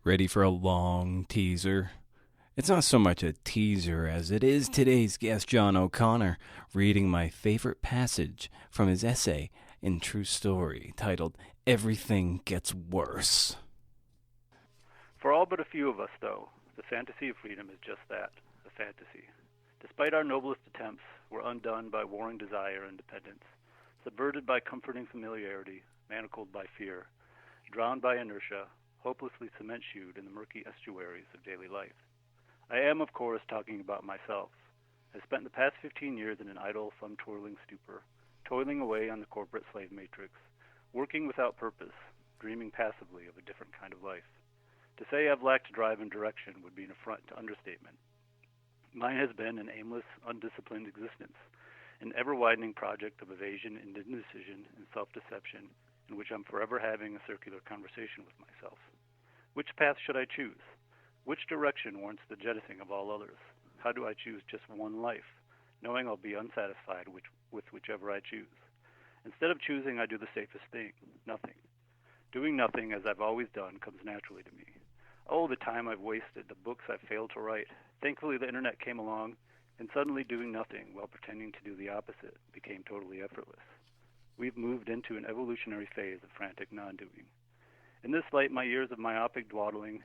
Ready for a long teaser? It's not so much a teaser as it is today's guest, John O'Connor, reading my favorite passage from his essay in True Story, titled Everything Gets Worse. For all but a few of us, though, the fantasy of freedom is just that, a fantasy. Despite our noblest attempts, we're undone by warring desire and dependence, subverted by comforting familiarity, manacled by fear, drowned by inertia, hopelessly cement-shoed in the murky estuaries of daily life. I am, of course, talking about myself. I spent the past 15 years in an idle, thumb-twirling stupor, toiling away on the corporate slave matrix, working without purpose, dreaming passively of a different kind of life. To say I've lacked drive and direction would be an affront to understatement. Mine has been an aimless, undisciplined existence, an ever-widening project of evasion and indecision and self-deception in which I'm forever having a circular conversation with myself. Which path should I choose? Which direction warrants the jettisoning of all others? How do I choose just one life, knowing I'll be unsatisfied with whichever I choose? Instead of choosing, I do the safest thing, nothing. Doing nothing, as I've always done, comes naturally to me. Oh, the time I've wasted, the books I've failed to write. Thankfully, the internet came along, and suddenly doing nothing while pretending to do the opposite became totally effortless. We've moved into an evolutionary phase of frantic non-doing. In this light, my years of myopic dawdling,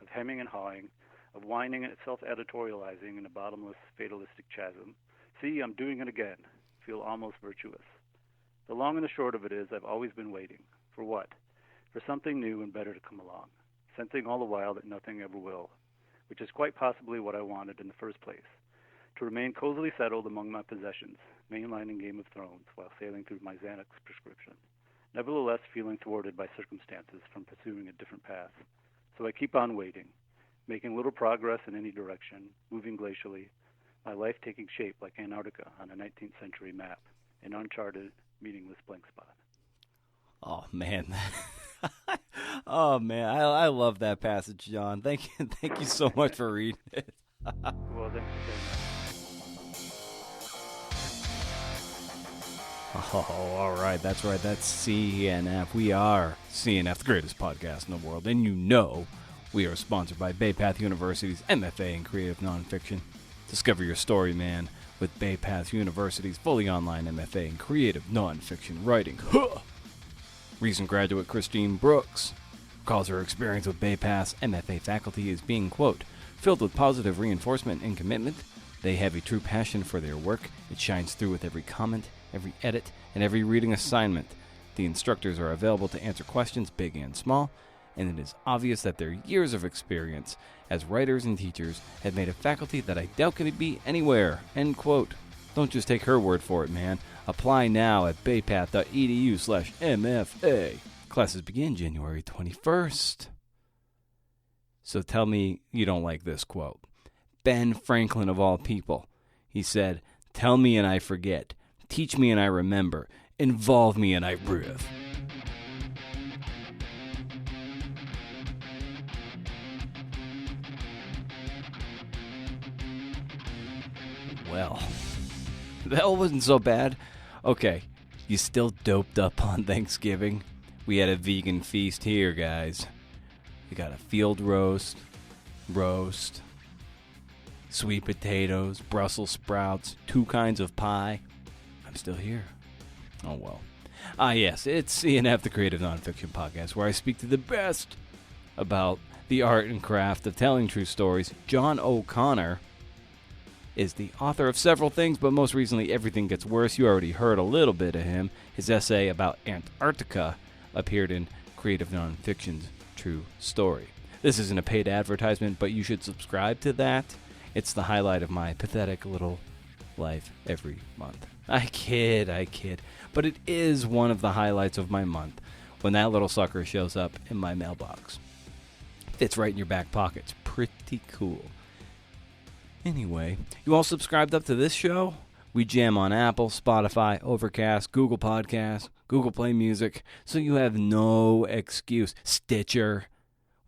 of hemming and hawing, of whining and self-editorializing in a bottomless, fatalistic chasm, see, I'm doing it again, feel almost virtuous. The long and the short of it is I've always been waiting. For what? For something new and better to come along, sensing all the while that nothing ever will, which is quite possibly what I wanted in the first place, to remain cozily settled among my possessions, mainlining Game of Thrones while sailing through my Xanax prescription, nevertheless feeling thwarted by circumstances from pursuing a different path. So I keep on waiting, making little progress in any direction, moving glacially, my life taking shape like Antarctica on a 19th century map, an uncharted, meaningless blank spot. Oh, man. Oh, man. I love that passage, John. Thank you so much for reading it. Well, thanks for saying that. Oh, all right. That's right. That's CNF. We are CNF, the greatest podcast in the world. And you know we are sponsored by Bay Path University's MFA in Creative Nonfiction. Discover your story, man, with Bay Path University's fully online MFA in Creative Nonfiction Writing. Recent graduate Christine Brooks calls her experience with Bay Path's MFA faculty as being, quote, filled with positive reinforcement and commitment. They have a true passion for their work. It shines through with every comment, every edit, and every reading assignment. The instructors are available to answer questions big and small, and it is obvious that their years of experience as writers and teachers have made a faculty that I doubt can be anywhere, end quote. Don't just take her word for it, man. Apply now at baypath.edu/MFA. Classes begin January 21st. So tell me you don't like this quote. Ben Franklin, of all people, he said, "Tell me and I forget. Teach me and I remember. Involve me and I breathe." Well, that wasn't so bad. Okay, you still doped up on Thanksgiving? We had a vegan feast here, guys. We got a field roast, sweet potatoes, Brussels sprouts, 2 kinds of pie. I'm still here. Oh, well. Yes, it's CNF, the Creative Nonfiction Podcast, where I speak to the best about the art and craft of telling true stories. John O'Connor is the author of several things, but most recently, Everything Gets Worse. You already heard a little bit of him. His essay about Antarctica appeared in Creative Nonfiction's True Story. This isn't a paid advertisement, but you should subscribe to that. It's the highlight of my pathetic little life every month. I kid. But it is one of the highlights of my month when that little sucker shows up in my mailbox. Fits right in your back pocket. It's pretty cool. Anyway, you all subscribed up to this show? We jam on Apple, Spotify, Overcast, Google Podcasts, Google Play Music, so you have no excuse. Stitcher.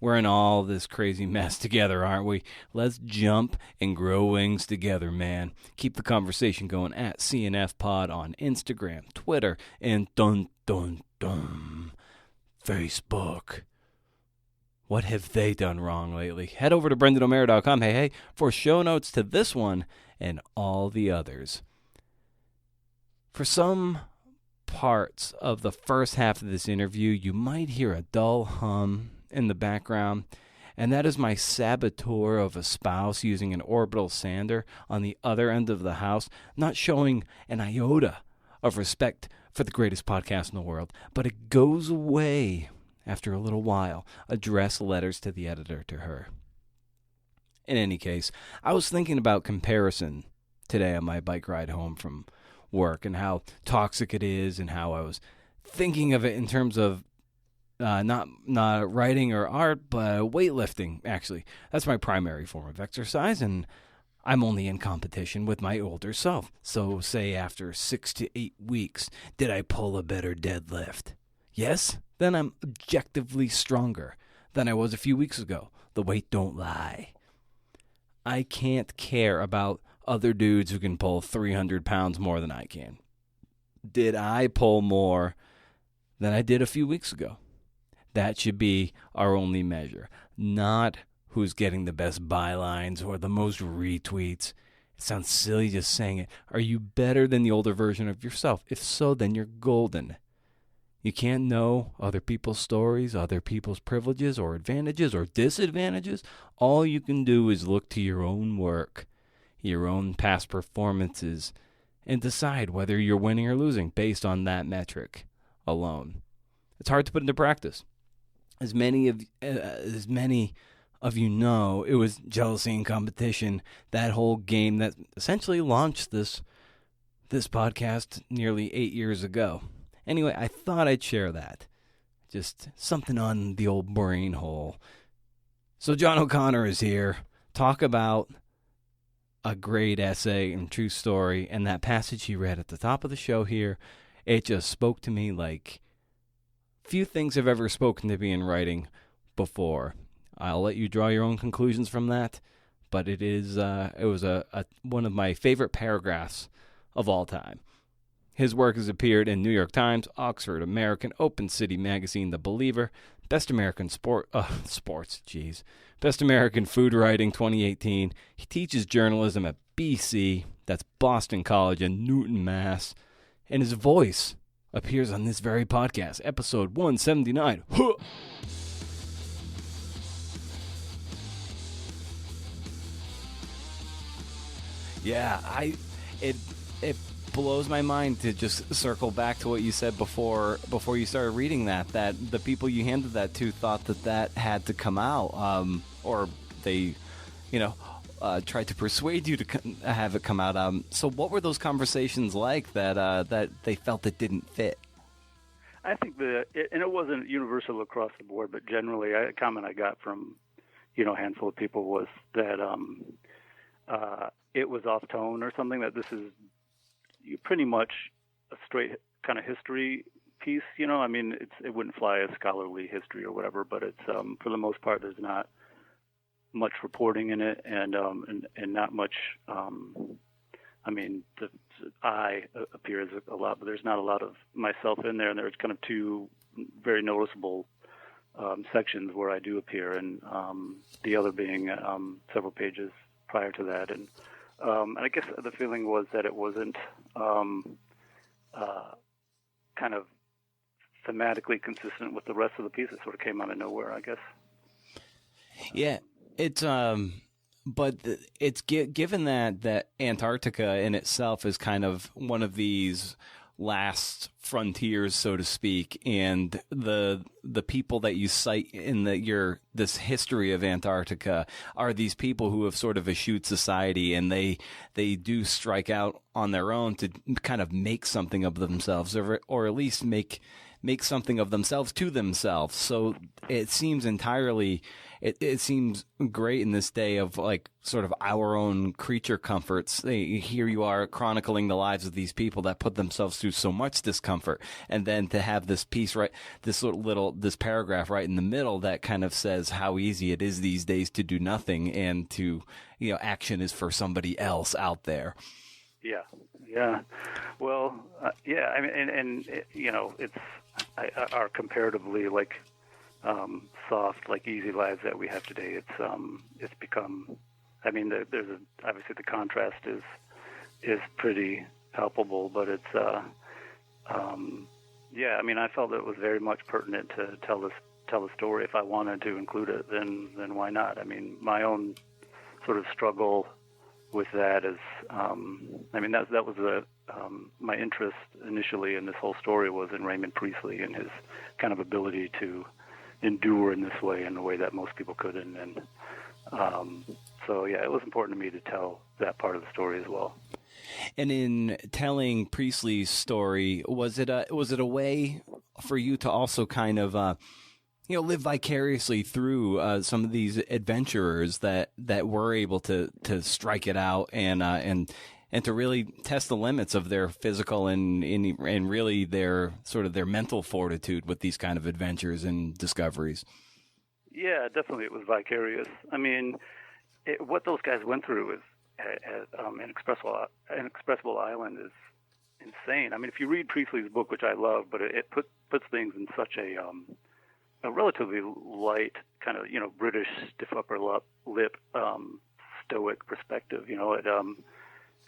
We're in all this crazy mess together, aren't we? Let's jump and grow wings together, man. Keep the conversation going at CNF Pod on Instagram, Twitter, and Facebook. What have they done wrong lately? Head over to BrendanO'Mara.com, hey, for show notes to this one and all the others. For some parts of the first half of this interview, you might hear a dull hum in the background, and that is my saboteur of a spouse using an orbital sander on the other end of the house, not showing an iota of respect for the greatest podcast in the world. But it goes away after a little while. Address letters to the editor to her. In any case, I was thinking about comparison today on my bike ride home from work and how toxic it is, and how I was thinking of it in terms of not writing or art, but weightlifting, actually. That's my primary form of exercise, and I'm only in competition with my older self. So say after 6 to 8 weeks, did I pull a better deadlift? Yes? Then I'm objectively stronger than I was a few weeks ago. The weight don't lie. I can't care about other dudes who can pull 300 pounds more than I can. Did I pull more than I did a few weeks ago? That should be our only measure, not who's getting the best bylines or the most retweets. It sounds silly just saying it. Are you better than the older version of yourself? If so, then you're golden. You can't know other people's stories, other people's privileges or advantages or disadvantages. All you can do is look to your own work, your own past performances, and decide whether you're winning or losing based on that metric alone. It's hard to put into practice. As many of you know, it was jealousy and competition, that whole game that essentially launched this podcast nearly 8 years ago. Anyway, I thought I'd share that. Just something on the old brain hole. So John O'Connor is here. Talk about a great essay and true story, and that passage he read at the top of the show here, it just spoke to me like few things have ever spoken to me in writing before. I'll let you draw your own conclusions from that, but it was one of my favorite paragraphs of all time. His work has appeared in New York Times, Oxford American, Open City Magazine, The Believer, Best American Best American Food Writing 2018. He teaches journalism at BC, that's Boston College in Newton, Mass. And his voice appears on this very podcast, episode 179. Yeah, it blows my mind to just circle back to what you said before you started reading that the people you handed that to thought that had to come out, or they, tried to persuade you to have it come out. So what were those conversations like that they felt it didn't fit? I think and it wasn't universal across the board, but generally a comment I got from, a handful of people was that it was off tone or something, that this is pretty much a straight kind of history piece, I mean, it wouldn't fly as scholarly history or whatever, but it's for the most part there's not much reporting in it, and not much. I mean, I appears a lot, but there's not a lot of myself in there, and there's kind of two very noticeable sections where I do appear, and the other being several pages prior to that, and I guess the feeling was that it wasn't kind of thematically consistent with the rest of the piece. It sort of came out of nowhere, I guess. Yeah, it's but it's given that Antarctica in itself is kind of one of these last frontiers, so to speak, and the people that you cite in this history of Antarctica are these people who have sort of eschewed society, and they do strike out on their own to kind of make something of themselves, or at least make something of themselves to themselves. So it seems entirely, it seems great in this day of like sort of our own creature comforts. Here you are chronicling the lives of these people that put themselves through so much discomfort, and then to have this piece this paragraph right in the middle that kind of says how easy it is these days to do nothing, and to, action is for somebody else out there. Yeah. Well, yeah. I mean, and it's. Are comparatively, like, soft, like easy lives that we have today. It's become. I mean, obviously the contrast is pretty palpable, but it's yeah. I mean, I felt it was very much pertinent to tell the story. If I wanted to include it, then why not? I mean, my own sort of struggle with that is, I mean, that was my interest initially in this whole story was in Raymond Priestley and his kind of ability to endure in this way, in a way that most people couldn't. And so, yeah, it was important to me to tell that part of the story as well. And in telling Priestley's story, was it a way for you to also kind of live vicariously through some of these adventurers that were able to strike it out and to really test the limits of their physical and really their sort of their mental fortitude with these kind of adventures and discoveries? Yeah, definitely, it was vicarious. I mean, what those guys went through is Inexpressible Island is insane. I mean, if you read Priestley's book, which I love, but it puts things in such a relatively light kind of, British stiff upper lip, stoic perspective.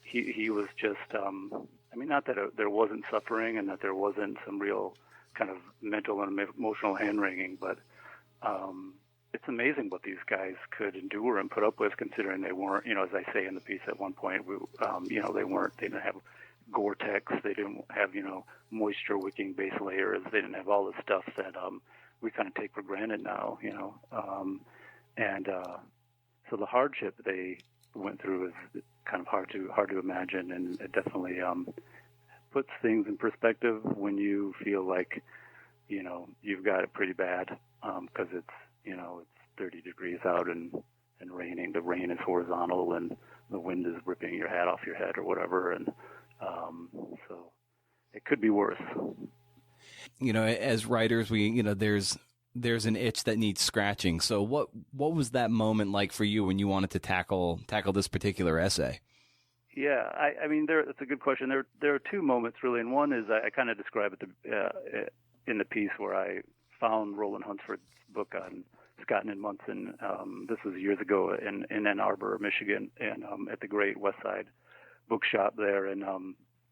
He was just, I mean, not that there wasn't suffering and that there wasn't some real kind of mental and emotional hand-wringing, but it's amazing what these guys could endure and put up with, considering they weren't, as I say in the piece at one point, they didn't have Gore-Tex, they didn't have, moisture-wicking base layers, they didn't have all the stuff that we kind of take for granted now, so the hardship they went through is kind of hard to imagine, and it definitely puts things in perspective when you feel like, you've got it pretty bad, because it's 30 degrees out and raining. The rain is horizontal and the wind is ripping your hat off your head or whatever, and so it could be worse. As writers, there's an itch that needs scratching. So what was that moment like for you when you wanted to tackle this particular essay? Yeah, I mean, it's a good question. There are two moments really, and one is I kind of describe it in the piece where I found Roland Hunsford's book on Scotton and Munson. This was years ago in Ann Arbor, Michigan, and at the Great West Side Bookshop there, and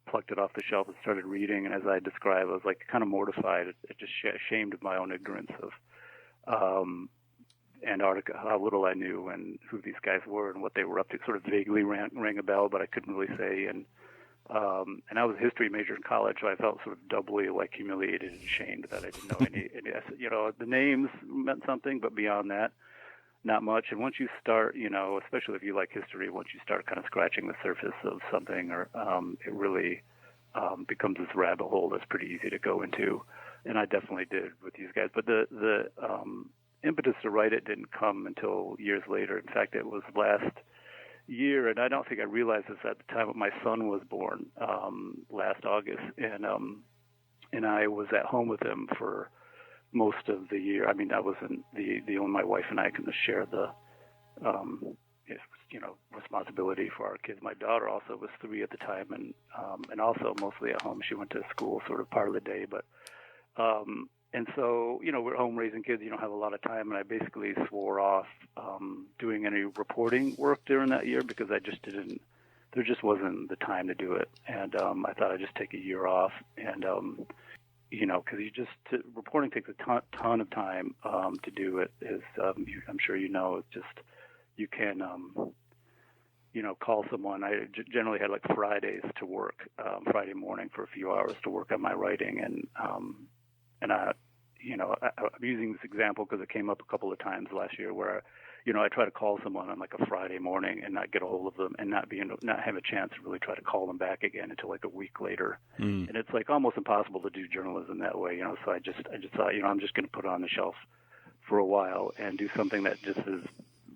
plucked it off the shelf and started reading. And as I described, I was like kind of mortified, just ashamed of my own ignorance of Antarctica, how little I knew and who these guys were and what they were up to. Sort of vaguely rang a bell, but I couldn't really say. And I was a history major in college, so I felt sort of doubly like humiliated and ashamed that I didn't know any the names meant something, but beyond that, not much. And once you start, especially if you like history, once you start kind of scratching the surface of something, or it really becomes this rabbit hole that's pretty easy to go into. And I definitely did with these guys. But the impetus to write it didn't come until years later. In fact, it was last year, and I don't think I realized this at the time, but my son was born last August, and I was at home with him for most of the year. I mean, I wasn't the only, my wife and I can share the responsibility for our kids. My daughter also was 3 at the time, and also mostly at home. She went to school sort of part of the day, but and so, we're home raising kids, you don't have a lot of time, and I basically swore off doing any reporting work during that year because there just wasn't the time to do it. And I thought I'd just take a year off, and, because reporting takes a ton of time to do it. I'm sure it's just, you can, call someone. I generally had like Fridays to work, Friday morning for a few hours to work on my writing, and I'm using this example because it came up a couple of times last year where, I try to call someone on like a Friday morning and not get a hold of them and not have a chance to really try to call them back again until like a week later. And it's like almost impossible to do journalism that way, so I just thought, I'm just going to put it on the shelf for a while and do something that just is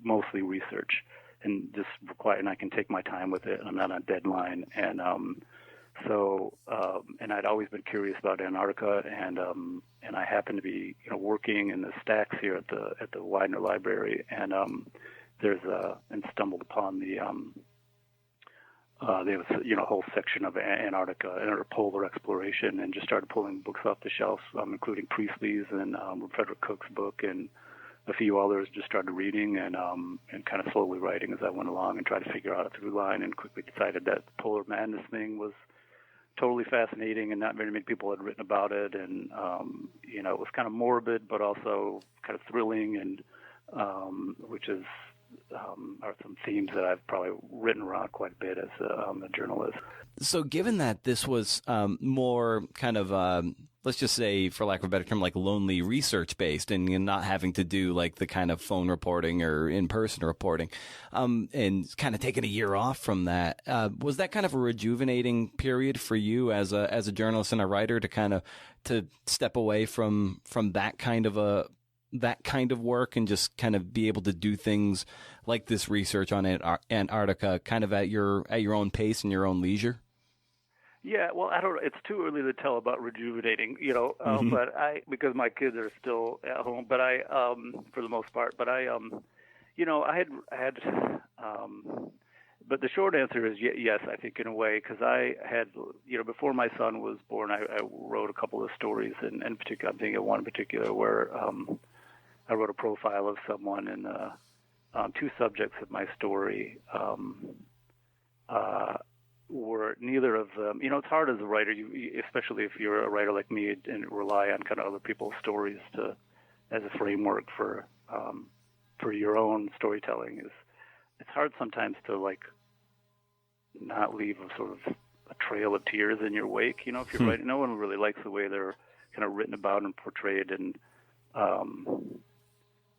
mostly research and just require, and I can take my time with it, and I'm not on a deadline. And and I'd always been curious about Antarctica, and I happened to be working in the stacks here at the Widener Library, and and stumbled upon the they have a whole section of Antarctica or polar exploration, and just started pulling books off the shelves, including Priestley's and Frederick Cook's book, and a few others. Just started reading and kind of slowly writing as I went along, and tried to figure out a through line, and quickly decided that the polar madness thing was totally fascinating, and not very many people had written about it, and it was kind of morbid, but also kind of thrilling, and which is are some themes that I've probably written around quite a bit as a journalist. So given that this was more kind of, let's just say, for lack of a better term, like lonely research based, and not having to do like the kind of phone reporting or in-person reporting, and kind of taking a year off from that, was that kind of a rejuvenating period for you as a journalist and a writer to step away from that kind of work and just kind of be able to do things like this research on Antarctica kind of at your own pace and your own leisure? Yeah, well, I don't know. It's too early to tell about rejuvenating, but because my kids are still at home, but for the most part, but I had, but the short answer is yes, I think in a way, because I had, before my son was born, I wrote a couple of stories, and in particular, I'm thinking of one in particular where, I wrote a profile of someone, and two subjects of my story were neither of them. It's hard as a writer, especially if you're a writer like me, and rely on kind of other people's stories as a framework for your own storytelling. It's hard sometimes to not leave a sort of a trail of tears in your wake. If you're writing, no one really likes the way they're kind of written about and portrayed, and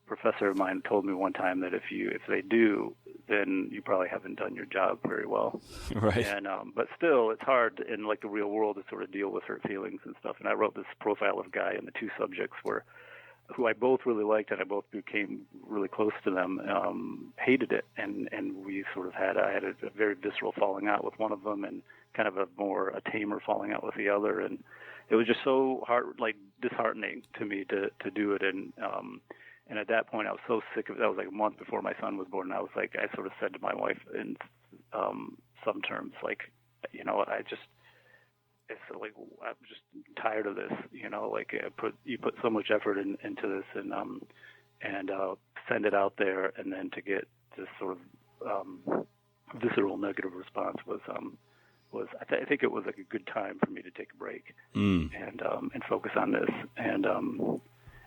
professor of mine told me one time that if they do, then you probably haven't done your job very well. Right. And but still, it's hard in the real world to sort of deal with hurt feelings and stuff. And I wrote this profile of a guy, and the two subjects who I both really liked, and I both became really close to them, hated it, and we sort of I had a very visceral falling out with one of them, and kind of a tamer falling out with the other, and it was just so disheartening to me to do it, and at that point, I was so sick of it. That was a month before my son was born. And I was I sort of said to my wife in some terms, I'm just tired of this. You put so much effort into this, and send it out there, and then to get this sort of visceral negative response was I think it was a good time for me to take a break and focus on this,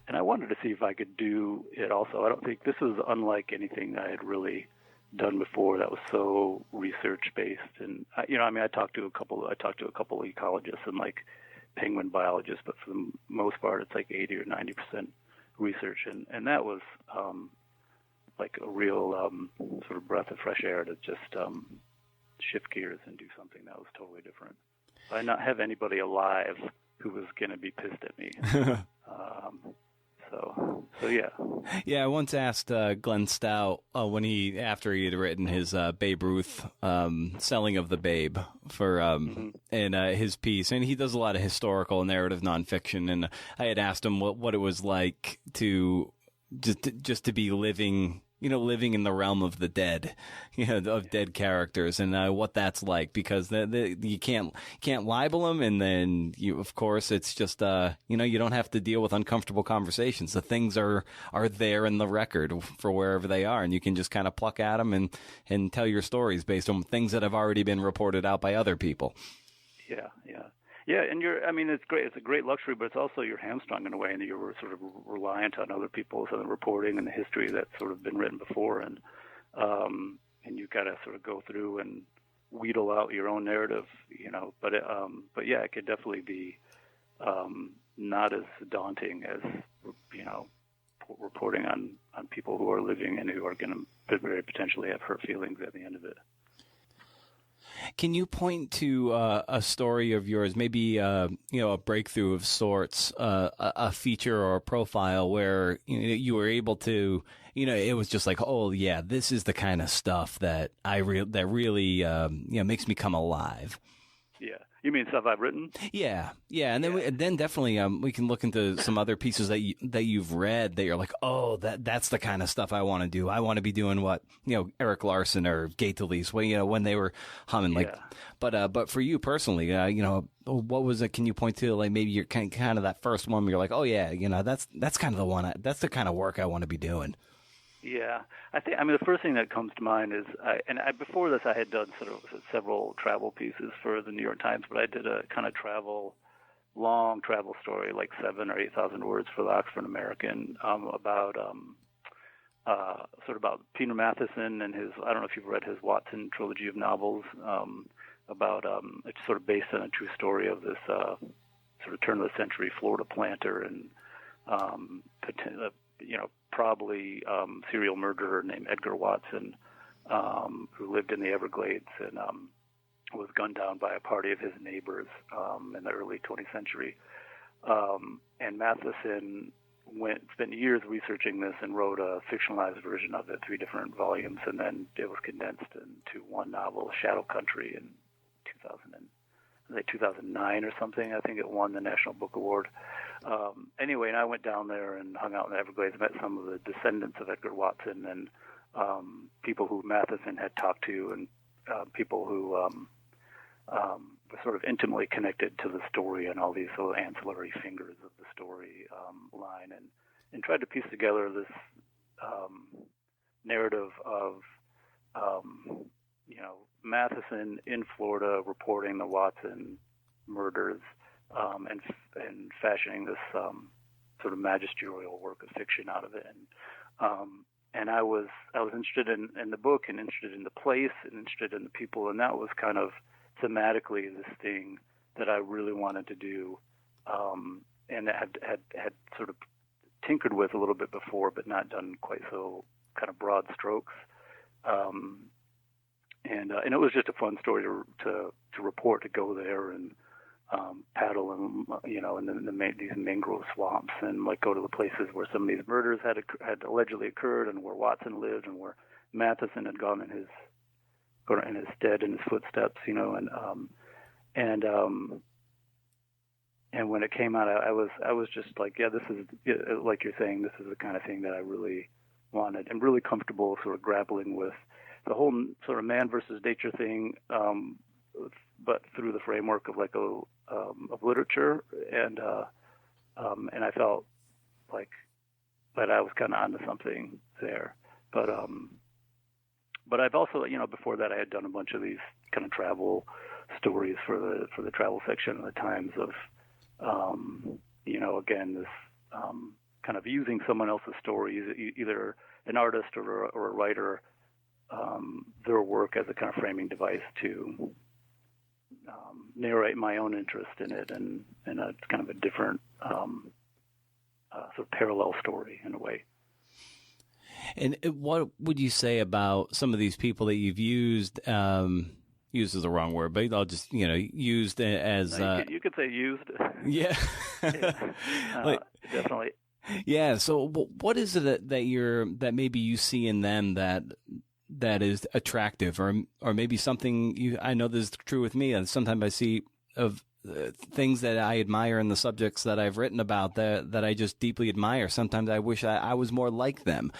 and I wanted to see if I could do it also. I don't think this was unlike anything I had really done before that was so research based. And I talked to a couple of ecologists and penguin biologists, but for the most part, it's 80 or 90% research, and that was a real sort of breath of fresh air to just shift gears and do something that was totally different. I not have anybody alive who was going to be pissed at me. So yeah. Yeah, I once asked Glenn Stout after he had written his Babe Ruth Selling of the Babe for and his piece, and he does a lot of historical narrative nonfiction, and I had asked him what it was like to just to be living in the realm of the dead, of dead characters, and what that's like, because you can't libel them, and then of course, it's just you don't have to deal with uncomfortable conversations. The things are there in the record for wherever they are, and you can just kind of pluck at them and tell your stories based on things that have already been reported out by other people. Yeah, and it's great. It's a great luxury, but it's also you're hamstrung in a way, and you're sort of reliant on other people's reporting and the history that's sort of been written before, and you got to sort of go through and wheedle out your own narrative, But yeah, it could definitely be not as daunting as reporting on people who are living and who are going to very potentially have hurt feelings at the end of it. Can you point to a story of yours, maybe a breakthrough of sorts, a feature or a profile where you were able to, it was just oh yeah, this is the kind of stuff that really makes me come alive. You mean stuff I've written? Yeah, and then definitely we can look into some other pieces that you've read that you're like, oh, that's the kind of stuff I want to do. I want to be doing what Eric Larson or Gaetalese, when they were humming like. But for you personally, what was it? Can you point to like maybe you're kind of that first one where you're like, oh yeah, that's kind of the one. That's the kind of work I want to be doing. Yeah, I mean the first thing that comes to mind is before this I had done sort of several travel pieces for the New York Times, but I did a kind of long travel story, like 7,000 or 8,000 words for the Oxford American, about sort of about Peter Matheson and his. I don't know if you've read his Watson trilogy of novels. About it's sort of based on a true story of this sort of turn of the century Florida planter and probably serial murderer named Edgar Watson, who lived in the Everglades and was gunned down by a party of his neighbors in the early 20th century. And Matheson spent years researching this and wrote a fictionalized version of it, 3 different volumes, and then it was condensed into one novel, Shadow Country, in 2009 or something. I think it won the National Book Award. Anyway, and I went down there and hung out in the Everglades, met some of the descendants of Edgar Watson and people who Matheson had talked to and people who were sort of intimately connected to the story and all these sort of ancillary fingers of the story line and tried to piece together this narrative of Matheson in Florida reporting the Watson murders and fashioning this sort of magisterial work of fiction out of it. And I was interested in the book and interested in the place and interested in the people, and that was kind of thematically this thing that I really wanted to do, and had sort of tinkered with a little bit before, but not done quite so kind of broad strokes. And it was just a fun story to report, to go there and paddle and in these mangrove swamps and like go to the places where some of these murders had allegedly occurred and where Watson lived and where Matheson had gone in his stead, in his footsteps, and when it came out, I was just like, yeah, this is, like you're saying, this is the kind of thing that I really wanted and really comfortable sort of grappling with the whole sort of man versus nature thing, but through the framework of like of literature, and I felt like that I was kind of onto something there, but I've also, before that I had done a bunch of these kind of travel stories for the travel section of the Times of, again, this kind of using someone else's story, either an artist or a writer, their work as a kind of framing device to narrate my own interest in it and a kind of a different sort of parallel story in a way. And what would you say about some of these people that you've used? Used is the wrong word, but I'll just used as you could say used. Yeah, definitely. Yeah. So, what is it that maybe you see in them that is attractive, or maybe something I know this is true with me, and sometimes I see of things that I admire in the subjects that I've written about that I just deeply admire. Sometimes I wish I was more like them.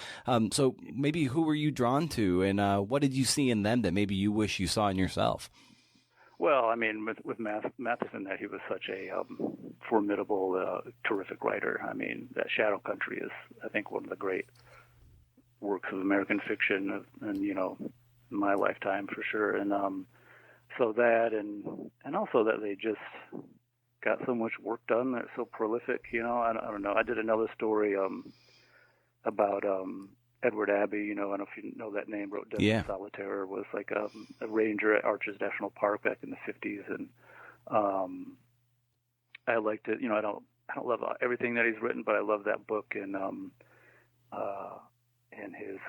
So maybe who were you drawn to, and what did you see in them that maybe you wish you saw in yourself? Well, I mean, with Matheson, that he was such a formidable, terrific writer. I mean, that Shadow Country is, I think, one of the great works of American fiction, and in my lifetime for sure. And so that, and also that they just got so much work done. They're so prolific. I don't know. I did another story about Edward Abbey. I don't know if you know that name. Wrote Death in Solitaire. Was like a ranger at Arches National Park back in the 50s, and I liked it. I don't love everything that he's written, but I love that book and his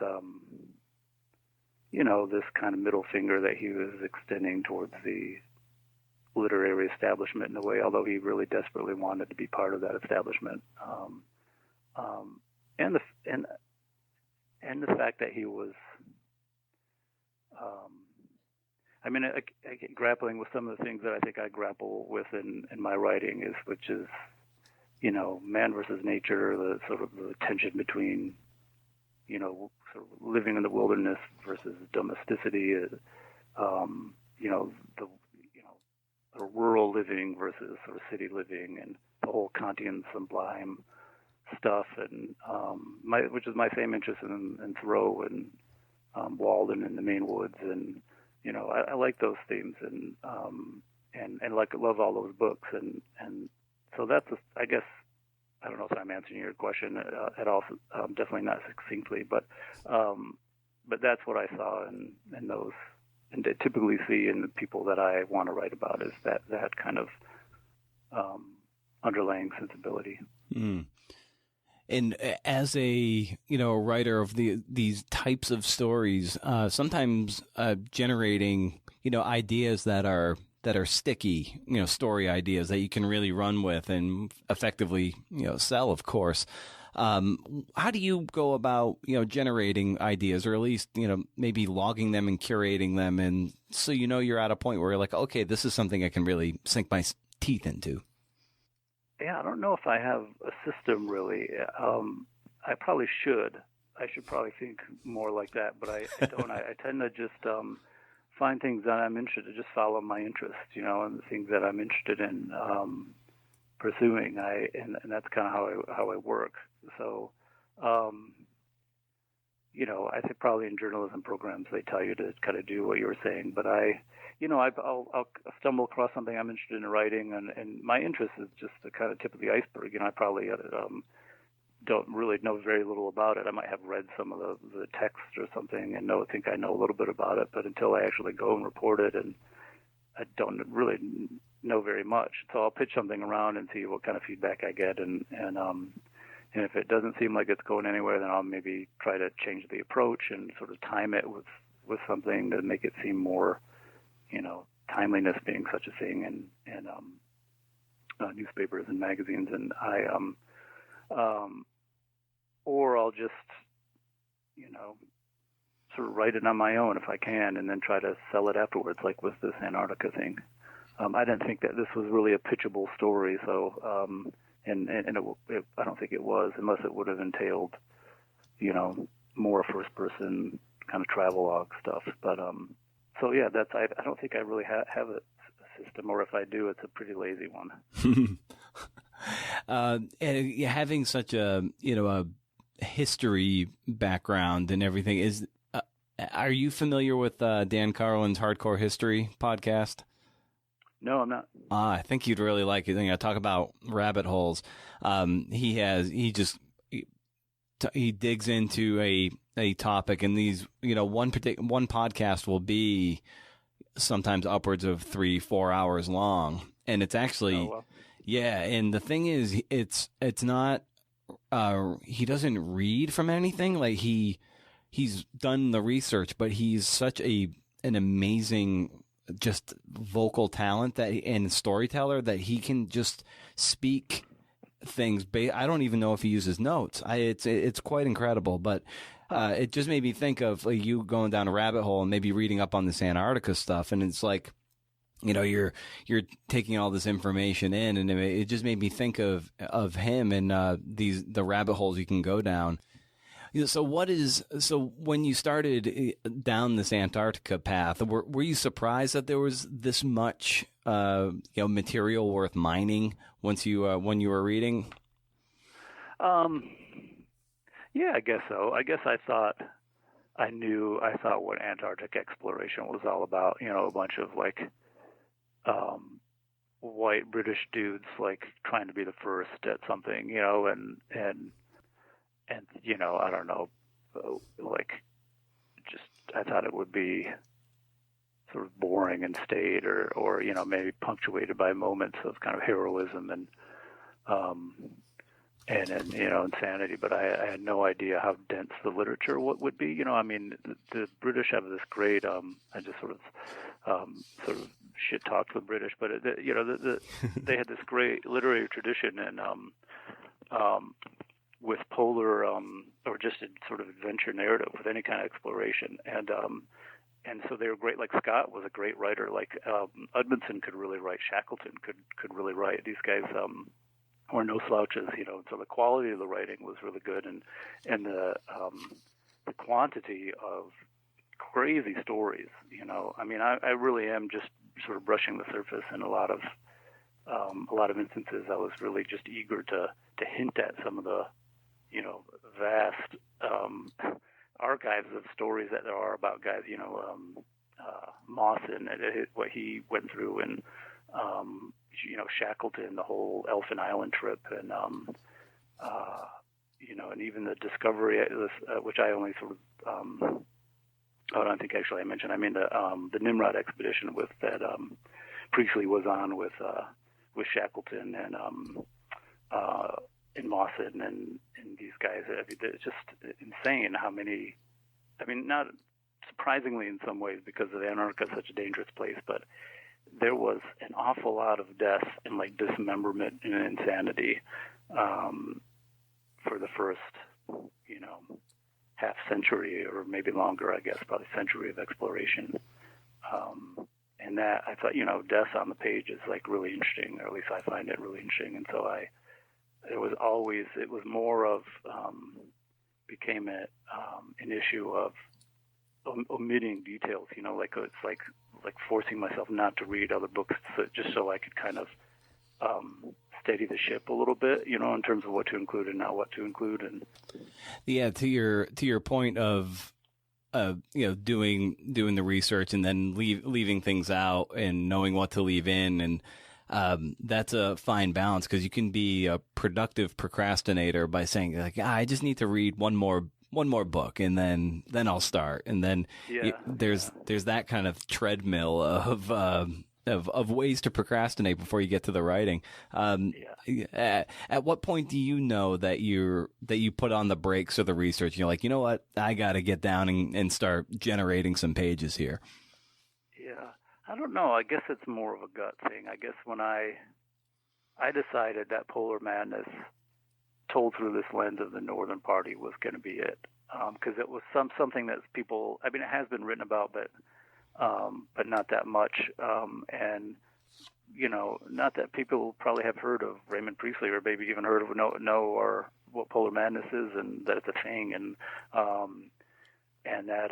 this kind of middle finger that he was extending towards the literary establishment in a way, although he really desperately wanted to be part of that establishment. And the fact that he was, I grappling with some of the things that I think I grapple with in my writing which is, man versus nature, the sort of the tension between, sort of living in the wilderness versus domesticity, the rural living versus sort of city living, and the whole Kantian sublime stuff, and which is my same interest in Thoreau and Walden and the Maine Woods, and I like those themes, and love all those books, and so that's I guess I don't know if I'm answering your question at all, definitely not succinctly, but that's what I saw in those. And I typically see in the people that I want to write about is that kind of underlying sensibility. Mm. And as a writer of these types of stories, sometimes generating ideas that are sticky, story ideas that you can really run with and effectively sell, of course. How do you go about, generating ideas, or at least, maybe logging them and curating them, and so you're at a point where you're like, okay, this is something I can really sink my teeth into? Yeah, I don't know if I have a system really. I probably should. I should probably think more like that, but I don't. I tend to just find things that I'm interested in, just follow my interest, and the things that I'm interested in pursuing. And that's kind of how I work. So, I think probably in journalism programs they tell you to kind of do what you were saying, but I'll stumble across something I'm interested in writing, and my interest is just the kind of tip of the iceberg. I probably don't really know very little about it. I might have read some of the text or something and think I know a little bit about it, but until I actually go and report it, and I don't really know very much. So I'll pitch something around and see what kind of feedback I get, and if it doesn't seem like it's going anywhere, then I'll maybe try to change the approach and sort of time it with something to make it seem more, timeliness being such a thing in newspapers and magazines, and or I'll just, sort of write it on my own if I can, and then try to sell it afterwards, like with this Antarctica thing. I didn't think that this was really a pitchable story, so and I don't think it was, unless it would have entailed, more first-person kind of travelogue stuff. But so yeah, I don't think I really have a system, or if I do, it's a pretty lazy one. And having such a history background and everything, are you familiar with Dan Carlin's Hardcore History podcast? No, I'm not. I think you'd really like it. Talk about rabbit holes. He digs into a topic, and these, one podcast will be sometimes upwards of 3-4 hours long, and it's actually, oh, well. Yeah. And the thing is, it's not, he doesn't read from anything. Like he's done the research, but he's such an amazing, just vocal talent and storyteller that he can just speak things. I don't even know if he uses notes. It's quite incredible, but it just made me think of like you going down a rabbit hole and maybe reading up on this Antarctica stuff, and it's like, you're taking all this information in, and it just made me think of him and the rabbit holes you can go down. So when you started down this Antarctica path, were you surprised that there was this much material worth mining when you were reading? Yeah, I guess so. I guess I thought what Antarctic exploration was all about. A bunch of like white British dudes like trying to be the first at something, and I don't know, like, just I thought it would be sort of boring and staid, or maybe punctuated by moments of kind of heroism and insanity. But I had no idea how dense the literature would be. The British have this great. I just sort of shit talked the British, but they had this great literary tradition, and with polar or just a sort of adventure narrative with any kind of exploration, and and so they were great. Like Scott was a great writer. Like Edmondson could really write. Shackleton could really write. These guys were no slouches, you know. So the quality of the writing was really good, and the quantity of crazy stories. You know, I mean, I really am just sort of brushing the surface in a lot of instances. I was really just eager to hint at some of the, you know, vast archives of stories that there are about guys, you know, Mawson, what he went through, and you know, Shackleton, the whole Elfin Island trip, and you know, and even the discovery, which I only sort of, I don't think actually I mentioned. I mean the Nimrod expedition with that Priestley was on with Shackleton and Mawson and these guys. I mean, it's just insane how many. I mean, not surprisingly in some ways, because of Antarctica is such a dangerous place, but there was an awful lot of death and like dismemberment and insanity for the first, you know, half century or maybe longer, I guess, probably century of exploration. And that, I thought, you know, death on the page is like really interesting, or at least I find it really interesting. And so it was more of, became an issue of omitting details, you know, like it's like forcing myself not to read other books, just so I could kind of steady the ship a little bit, you know, in terms of what to include and not what to include. And yeah, to your point of you know, doing the research and then leaving things out and knowing what to leave in, and that's a fine balance, because you can be a productive procrastinator by saying like, I just need to read one more book and then I'll start, and then there's that kind of treadmill of ways to procrastinate before you get to the writing. At what point do you know that you put on the brakes or the research? You're like, you know what, I got to get down and start generating some pages here. Yeah, I don't know. I guess it's more of a gut thing. I guess when I decided that Polar Madness, told through this lens of the Northern Party, was going to be it, because it was something that people. I mean, it has been written about, but not that much. And you know, not that people probably have heard of Raymond Priestley, or maybe even heard of know or what Polar Madness is, and that it's a thing, and that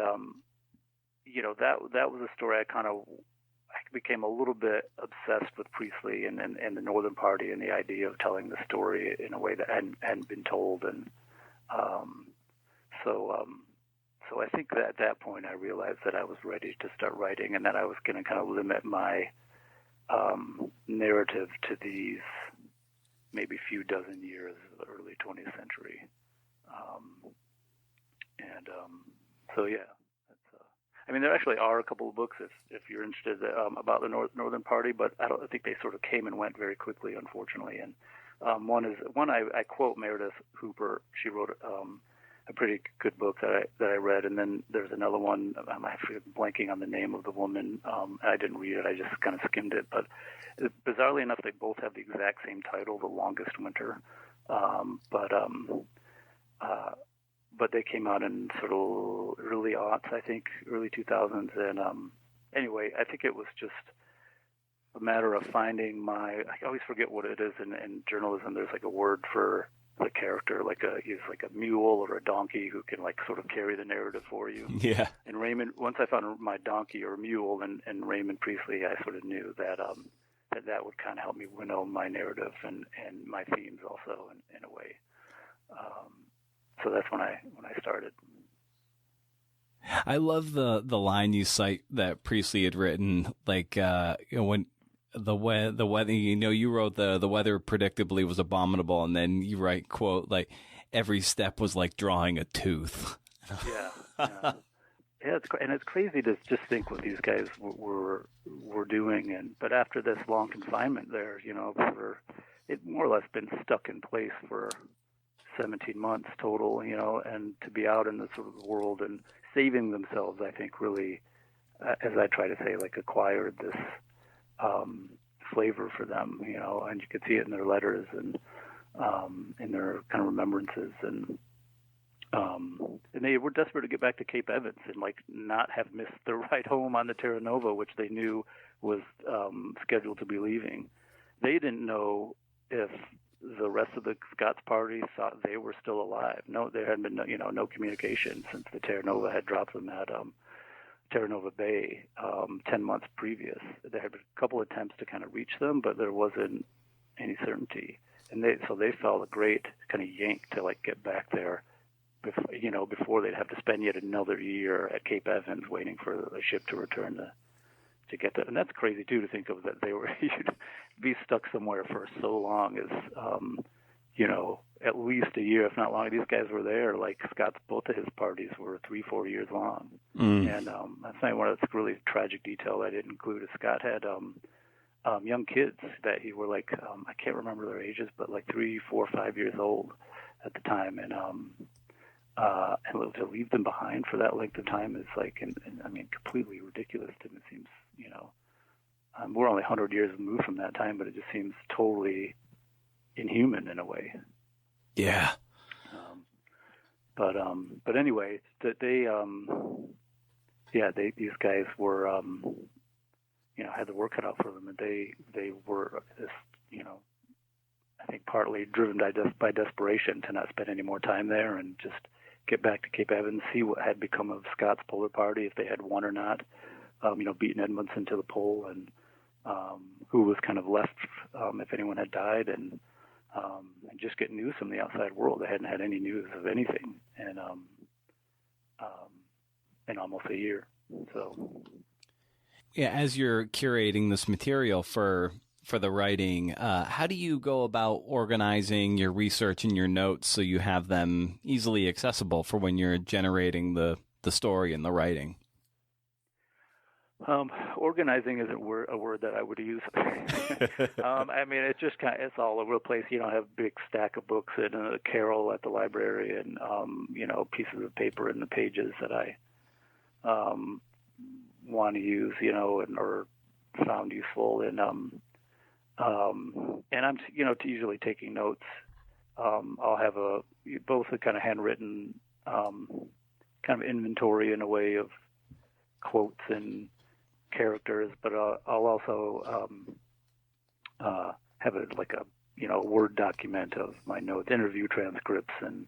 you know, that was a story I became a little bit obsessed with Priestley and the Northern Party, and the idea of telling the story in a way that hadn't been told, and so I think that at that point I realized that I was ready to start writing, and that I was going to kind of limit my narrative to these maybe few dozen years of the early 20th century. So yeah, I mean, there actually are a couple of books if you're interested about the Northern Party, but I think they sort of came and went very quickly, unfortunately. And one I quote Meredith Hooper. She wrote a pretty good book that I read, and then there's another one. I'm actually blanking on the name of the woman. I didn't read it. I just kind of skimmed it. But bizarrely enough, they both have the exact same title, The Longest Winter. But they came out in sort of early aughts, I think, early 2000s. And anyway, I think it was just a matter of finding I always forget what it is in journalism. There's like a word for the character, he's like a mule or a donkey who can like sort of carry the narrative for you. Yeah. And Raymond, once I found my donkey or mule and Raymond Priestley, I sort of knew that that would kind of help me winnow my narrative and my themes also in a way. So that's when I started. I love the line you cite that Priestley had written, like you know, when the weather, you know, you wrote the weather predictably was abominable, and then you write, quote, like, every step was like drawing a tooth. Yeah. It's crazy to just think what these guys were doing, but after this long confinement there, you know, it more or less been stuck in place for 17 months total, you know, and to be out in the sort of world and saving themselves, I think really, as I try to say, like acquired this flavor for them, you know, and you could see it in their letters and in their kind of remembrances, and And they were desperate to get back to Cape Evans and like not have missed their ride home on the Terra Nova, which they knew was scheduled to be leaving. They didn't know if the rest of the Scots party thought they were still alive. No, there had been no communication since the Terra Nova had dropped them at Terra Nova Bay 10 months previous. There had been a couple attempts to kind of reach them, but there wasn't any certainty. And they felt a great kind of yank to like get back there before they'd have to spend yet another year at Cape Evans waiting for a ship to return to get there. And that's crazy too, to think of that they were you'd be stuck somewhere for so long as at least a year, if not longer. These guys were there, like Scott's, both of his parties were 3-4 years long. And that's not one of the really tragic detail I didn't include. Is Scott had young kids that he were like I can't remember their ages, but like 3, 4, 5 years old at the time, and to leave them behind for that length of time is like, and I mean, completely ridiculous to me. It seems, we're only 100 years removed from that time, but it just seems totally inhuman in a way. Yeah. But anyway, these guys were, had the work cut out for them, and they were this, I think partly driven by desperation to not spend any more time there and just get back to Cape Evans, see what had become of Scott's Polar Party, if they had won or not, beating Edmondson to the pole, and who was kind of left, if anyone had died, and just get news from the outside world. They hadn't had any news of anything in almost a year. So, yeah, as you're curating this material for the writing, how do you go about organizing your research and your notes so you have them easily accessible for when you're generating the story and the writing? Organizing isn't a word that I would use. I mean, it's just it's all over the place. I have a big stack of books and a carrel at the library, and pieces of paper in the pages that I want to use, or found useful, and I'm usually taking notes. I'll have both a kind of handwritten kind of inventory in a way of quotes and characters, but I'll also have it like a Word document of my notes, interview transcripts, and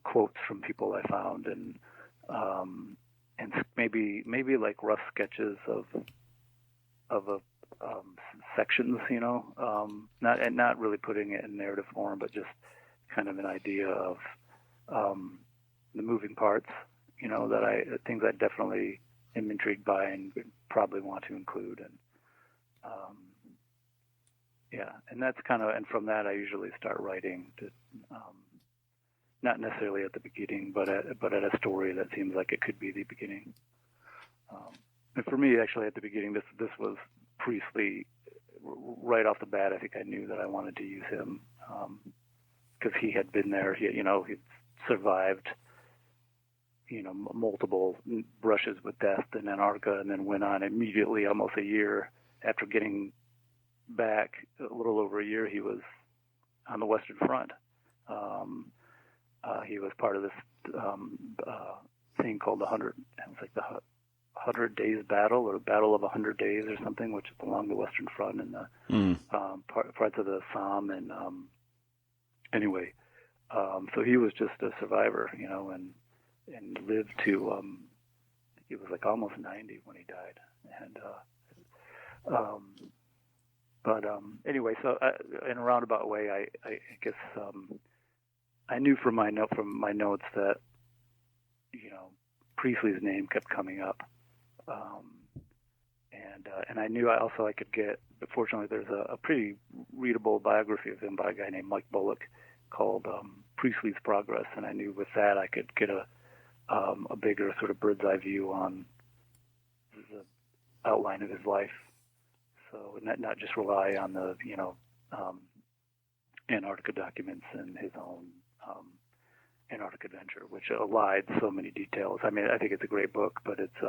quotes from people I found, and maybe like rough sketches of sections, not really putting it in narrative form, but just kind of an idea of the moving parts, things I definitely am intrigued by and probably want to include, and and that's and from that I usually start writing, to, not necessarily at the beginning, but at a story that seems like it could be the beginning. And for me, actually, at the beginning, this was Priestley right off the bat. I think I knew that I wanted to use him because he had been there. He'd survived, multiple brushes with death in Antarctica, and then went on immediately, almost a year after getting back, a little over a year, he was on the Western Front. He was part of this thing called the 100 Days Battle, or Battle of 100 Days or something, which is along the Western Front and the parts of the Somme. And anyway, so he was just a survivor, and lived to, he was like almost 90 when he died. And anyway, so in a roundabout way, I guess I knew from my notes that Priestley's name kept coming up, and I knew I could get. But fortunately, there's a pretty readable biography of him by a guy named Mike Bullock called Priestley's Progress, and I knew with that I could get a bigger sort of bird's eye view on the outline of his life. So not just rely on the Antarctica documents and his own Antarctic adventure, which allied so many details. I mean, I think it's a great book, but it's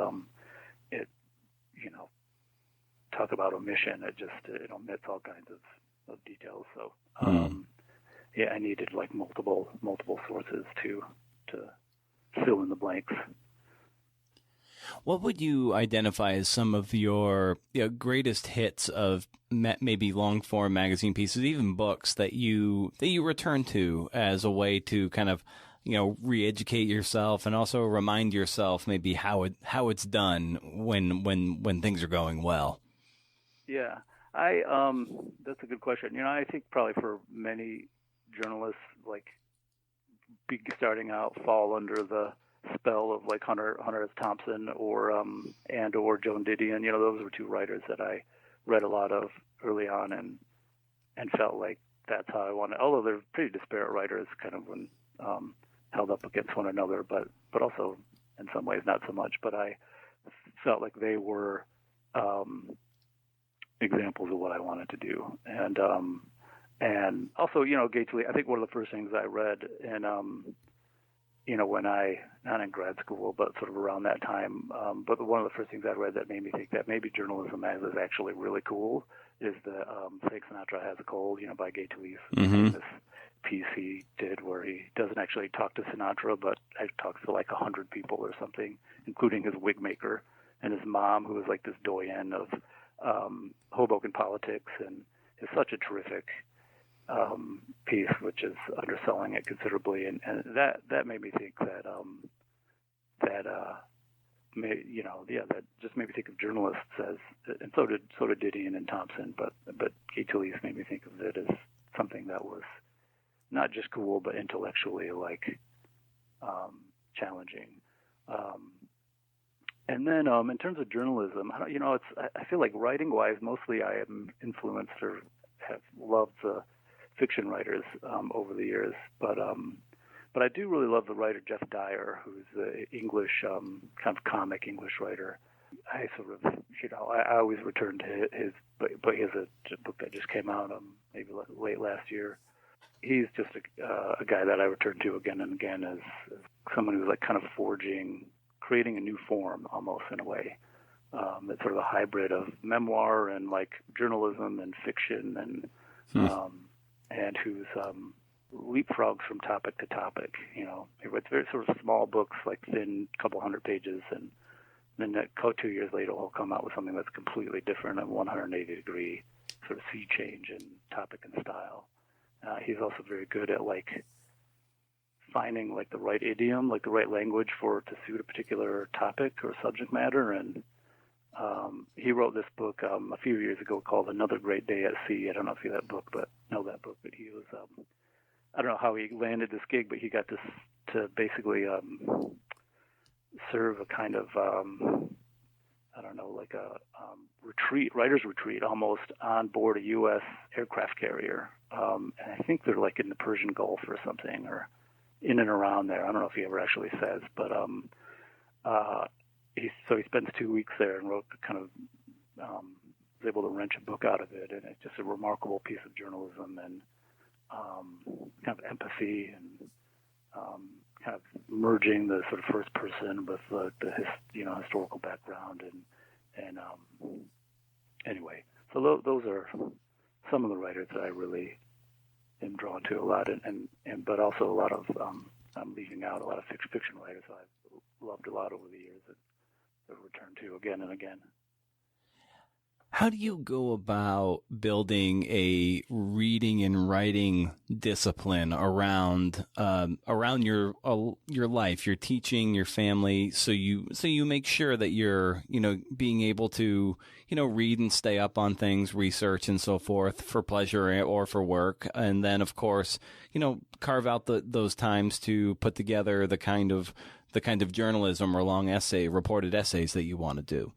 talk about omission. It omits all kinds of details. So I needed like multiple sources to What would you identify as some of your greatest hits of maybe long form magazine pieces, even books that you return to as a way to kind of re-educate yourself and also remind yourself maybe how it's done when things are going well? Yeah, that's a good question. I think probably for many journalists, like starting out, fall under the spell of like Hunter S. Thompson or Joan Didion. Those were two writers that I read a lot of early on and felt like that's how I wanted. Although they're pretty disparate writers, kind of when held up against one another, but also in some ways not so much. But I felt like they were examples of what I wanted to do, and also Gates Lee. I think one of the first things I read in when I, not in grad school, but sort of around that time, but one of the first things I read that made me think that maybe journalism is actually really cool is the Frank Sinatra Has a Cold, by Gates Lee. Mm-hmm. This piece he did where he doesn't actually talk to Sinatra, but talks to like 100 people or something, including his wig maker and his mom, who is like this doyen of Hoboken politics, and is such a terrific piece, which is underselling it considerably, and that made me think that that just made me think of journalists as, and so did Didion and Thompson, but Gates Lee made me think of it as something that was not just cool, but intellectually like challenging. And then in terms of journalism, I feel like writing-wise, mostly I am influenced or have loved the fiction writers over the years, but I do really love the writer Jeff Dyer, who's the English kind of comic English writer. I sort of I always return to his, but he has a book that just came out maybe late last year. He's just a guy that I return to again and again as someone who's like kind of creating a new form almost in a way. It's sort of a hybrid of memoir and like journalism and fiction and who's leapfrogs from topic to topic. He writes very sort of small books, like thin, couple hundred pages, and then 2 years later he'll come out with something that's completely different, a 180-degree sort of sea change in topic and style. He's also very good at like finding like the right idiom, like the right language to suit a particular topic or subject matter. And he wrote this book a few years ago called Another Great Day at Sea. I don't know if you know that book, but he was I don't know how he landed this gig, but he got to basically serve a kind of like a writer's retreat almost on board a U.S. aircraft carrier. And I think they're like in the Persian Gulf or something, or in and around there. I don't know if he ever actually says, but he spends 2 weeks there and wrote was able to wrench a book out of it, and it's just a remarkable piece of journalism and kind of empathy and kind of merging the sort of first person with the historical background and anyway. So those are some of the writers that I really am drawn to a lot, but also a lot of I'm leaving out a lot of fiction writers I've loved a lot over the years that I've returned to again and again. How do you go about building a reading and writing discipline around your life, your teaching, your family, so you make sure that you're being able to read and stay up on things, research and so forth for pleasure or for work, and then of course carve out those times to put together the kind of journalism or long reported essays that you want to do?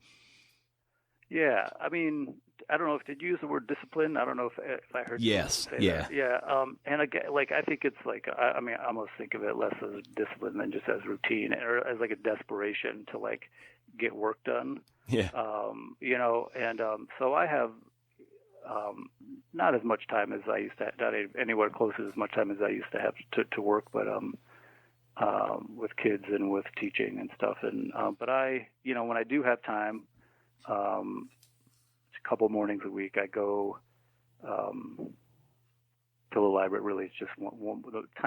Yeah, I mean, I don't know if did you use the word discipline. I don't know if I heard you say that. Yeah. And again, like I think it's like I almost think of it less as discipline than just as routine or as like a desperation to like get work done. Yeah. So I have not as much time as I used to have, not anywhere close to as much time as I used to have to work, but with kids and with teaching and stuff. And but I, when I do have time. A couple mornings a week, I go to to the library really is just the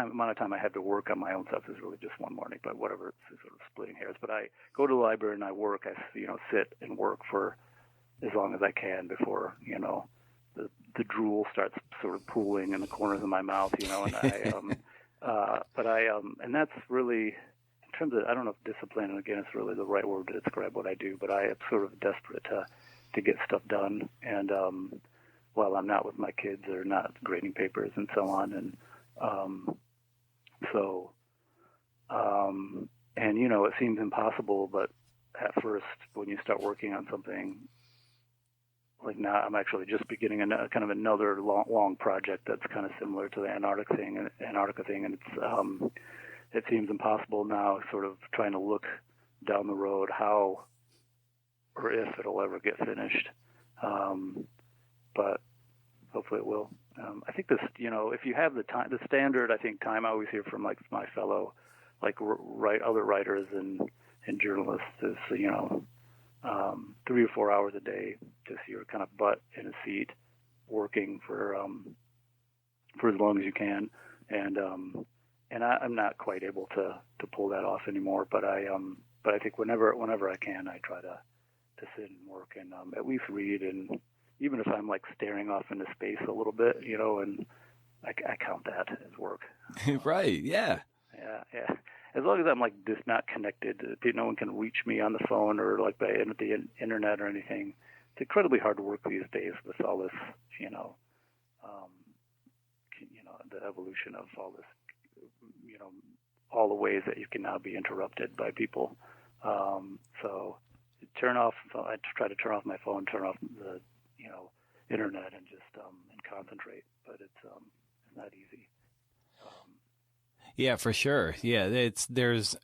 amount of time I have to work on my own stuff is really just one morning, but whatever, it's sort of splitting hairs. But I go to the library and I work. I sit and work for as long as I can before the drool starts sort of pooling in the corners of my mouth, and and that's really, in terms of, I don't know if discipline, and again, it's really the right word to describe what I do, but I am sort of desperate to get stuff done. And while I'm not with my kids or not grading papers and so on, and it seems impossible, but at first, when you start working on something, like now, I'm actually just beginning kind of another long project that's kind of similar to the Antarctica thing, and it seems impossible now, sort of trying to look down the road how or if it'll ever get finished. But hopefully it will. I think this, if you have the time, the standard, I think, time I always hear from like my fellow, like other writers and journalists is, 3 or 4 hours a day, just your kind of butt in a seat, working for as long as you can. And I'm not quite able to pull that off anymore. But I think whenever I can, I try to sit and work and at least read, and even if I'm like staring off into space a little bit, and I count that as work. Right. Yeah. Yeah. As long as I'm like just not connected, no one can reach me on the phone or like by the internet or anything. It's incredibly hard to work these days with all this, the evolution of all this, all the ways that you can now be interrupted by people. So I try to turn off my phone, turn off the, internet, and just and concentrate. But it's not easy. Yeah, for sure. Yeah, there's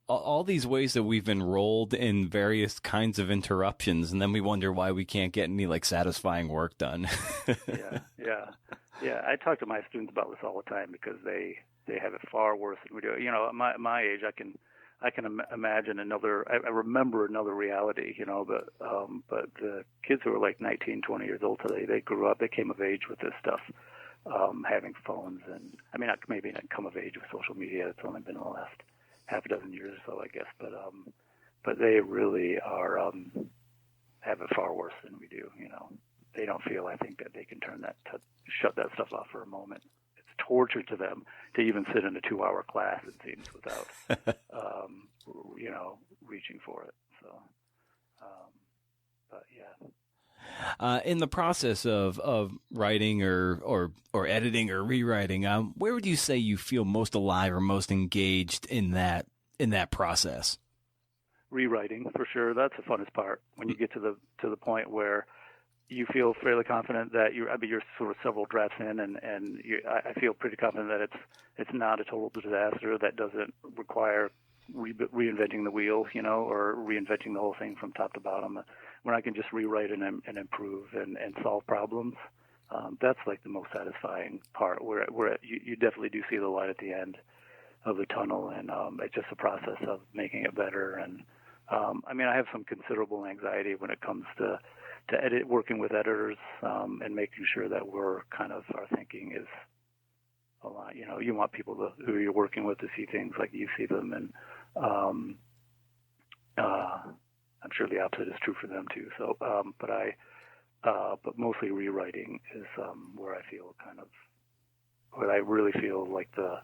all these ways that we've enrolled in various kinds of interruptions, and then we wonder why we can't get any like satisfying work done. Yeah. I talk to my students about this all the time because they have it far worse than we do. At my age, I can imagine I remember another reality. But the kids who are like 19, 20 years old today, they grew up, they came of age with this stuff. Having phones, and maybe not come of age with social media. It's only been in the last half a dozen years or so, I guess. But they really are have it far worse than we do. They don't feel, I think, that they can shut that stuff off for a moment. It's torture to them to even sit in a 2-hour class, it seems, without reaching for it. So, but yeah. In the process of writing or editing or rewriting, where would you say you feel most alive or most engaged in that process? Rewriting, for sure. That's the funnest part. When you get to the point where you feel fairly confident that you're sort of several drafts in, and I feel pretty confident that it's not a total disaster that doesn't require reinventing the wheel, or reinventing the whole thing from top to bottom. When I can just rewrite and improve and solve problems, that's like the most satisfying part. Where you definitely do see the light at the end of the tunnel, and it's just a process of making it better. And I have some considerable anxiety when it comes to working with editors and making sure that we're kind of, our thinking is a lot. You want people who you're working with to see things like you see them, and I'm sure the opposite is true for them too. So, but mostly rewriting is where I feel where I really feel like the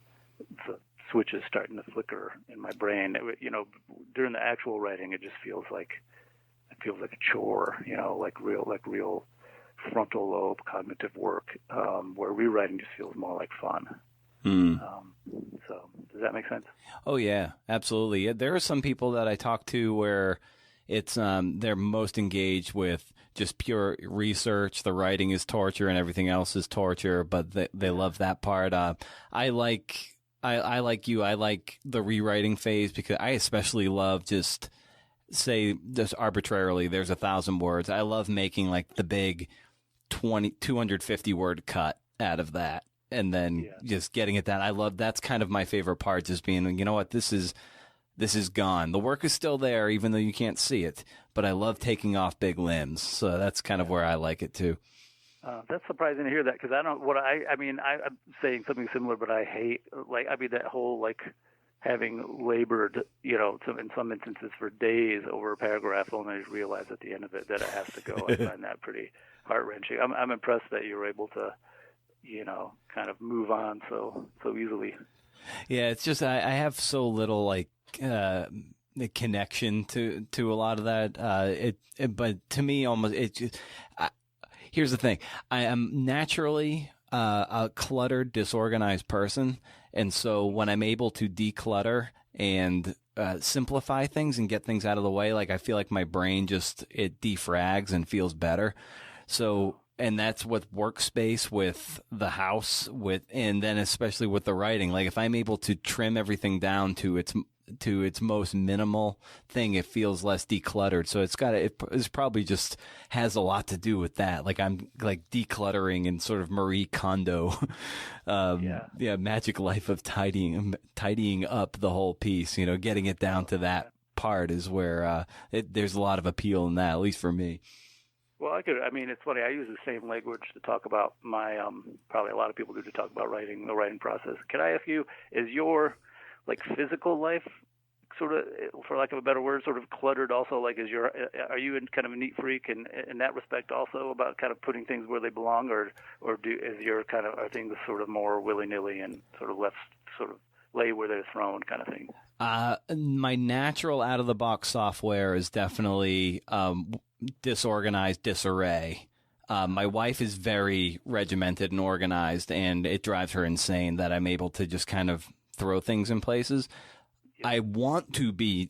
switch is starting to flicker in my brain. During the actual writing, it just feels like a chore. Like real frontal lobe cognitive work. Where rewriting just feels more like fun. So does that make sense? Oh yeah, absolutely. There are some people that I talk to where it's they're most engaged with just pure research. The writing is torture and everything else is torture, but they love that part. I like you. I like the rewriting phase because I especially love just arbitrarily there's 1,000 words. I love making like the big 250 word cut out of that. And then just getting it down. That's kind of my favorite part, just being, you know what, this is gone. The work is still there, even though you can't see it. But I love taking off big limbs. So that's kind of where I like it too. That's surprising to hear that because I don't. I'm saying something similar, but I hate that whole having labored, in some instances for days over a paragraph, only to realize at the end of it that it has to go. I find that pretty heart wrenching. I'm impressed that you're able to, kind of move on so easily. Yeah, it's just I have so little the connection to a lot of that. But to me, almost here's the thing: I am naturally a cluttered, disorganized person, and so when I'm able to declutter and simplify things and get things out of the way, I feel like my brain it defrags and feels better. So. And that's with workspace, with the house, and then especially with the writing. If I'm able to trim everything down to its most minimal thing, it feels less decluttered. So it's probably just has a lot to do with that. I'm decluttering and sort of Marie Kondo, magic life of tidying up the whole piece. Getting it down to that part is where there's a lot of appeal in that, at least for me. Well, it's funny. I use the same language to talk about my, probably a lot of people do to talk about the writing process. Can I ask you, is your, physical life sort of, for lack of a better word, sort of cluttered also? Are you kind of a neat freak in that respect also about kind of putting things where they belong, or are things sort of more willy-nilly and sort of left sort of lay where they're thrown kind of thing? My natural out-of-the-box software is definitely disorganized disarray. My wife is very regimented and organized, and it drives her insane that I'm able to just kind of throw things in places. Yeah. I want to be